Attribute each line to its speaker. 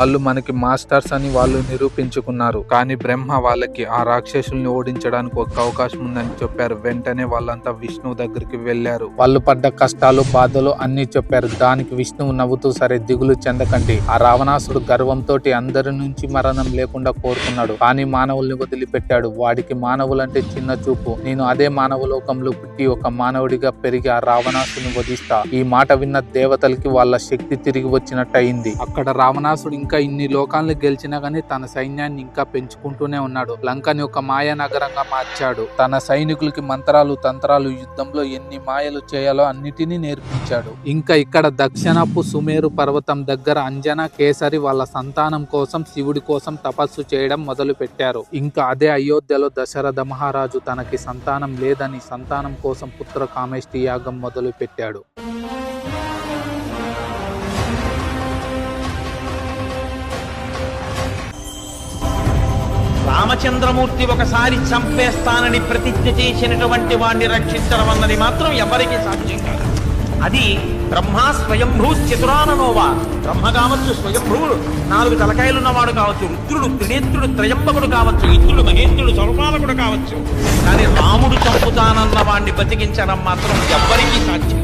Speaker 1: వాళ్ళు మనకి మాస్టర్స్ అని వాళ్ళు నిరూపించుకున్నారు. కానీ బ్రహ్మ వాళ్ళకి ఆ రాక్షసుల్ని ఓడించడానికి ఒక అవకాశం ఉందని చెప్పారు. వెంటనే వాళ్ళంతా విష్ణువు దగ్గరికి వెళ్లారు. వాళ్ళు పడ్డ కష్టాలు బాధలు అన్ని చెప్పారు. దానికి విష్ణువు నవ్వుతూ, సరే దిగులు చెందకండి, ఆ రావణాసుడు గర్వంతో అందరి నుంచి మరణం లేకుండా కోరుకున్నాడు, కానీ మానవుల్ని వదిలిపెట్టాడు. వాడికి మానవులంటే చిన్న చూపు. నేను అదే మానవ లోకంలో పుట్టి ఒక మానవుడిగా పెరిగి ఆ రావణాసుడిని వధిస్తా. ఈ మాట విన్న దేవతలకి వాళ్ళ శక్తి తిరిగి వచ్చినట్టు అయింది. అక్కడ రావణాసుడు ఇంకా ఇన్ని లోకాలను గెలిచినా గానీ తన సైన్యాన్ని ఇంకా పెంచుకుంటూనే ఉన్నాడు. లంకని ఒక మాయ నగరంగా మార్చాడు. తన సైనికులకి మంత్రాలు తంత్రాలు, యుద్ధంలో ఎన్ని మాయలు చేయాలో అన్నిటినీ నేర్పించాడు. ఇంకా ఇక్కడ దక్షిణపు సుమేరు పర్వతం దగ్గర అంజన, కేసరి వాళ్ళ సంతానం కోసం శివుడి కోసం తపస్సు చేయడం మొదలు పెట్టారు. ఇంకా అదే అయోధ్యలో దశరథ మహారాజు తనకి సంతానం లేదని సంతానం కోసం పుత్ర కామేష్టి యాగం మొదలు పెట్టాడు.
Speaker 2: రామచంద్రమూర్తి ఒకసారి చంపేస్తానని ప్రతిజ్ఞ చేసినటువంటి వాణ్ణి రక్షించడం అన్నది మాత్రం ఎవరికి సాధ్యం కాదు. అది బ్రహ్మ స్వయంభూ చతురాననోవా. బ్రహ్మ కావచ్చు, స్వయంభూవుడు 4 తలకాయలున్నవాడు కావచ్చు, రుద్రుడు త్రినేత్రుడు త్రయంబకుడు కావచ్చు, ఇంద్రుడు మహేంద్రుడు సర్వపాలకుడు కావచ్చు, కానీ రాముడు చంపుతానన్న వాణ్ణి బతికించడం మాత్రం ఎవ్వరికీ సాధ్యం.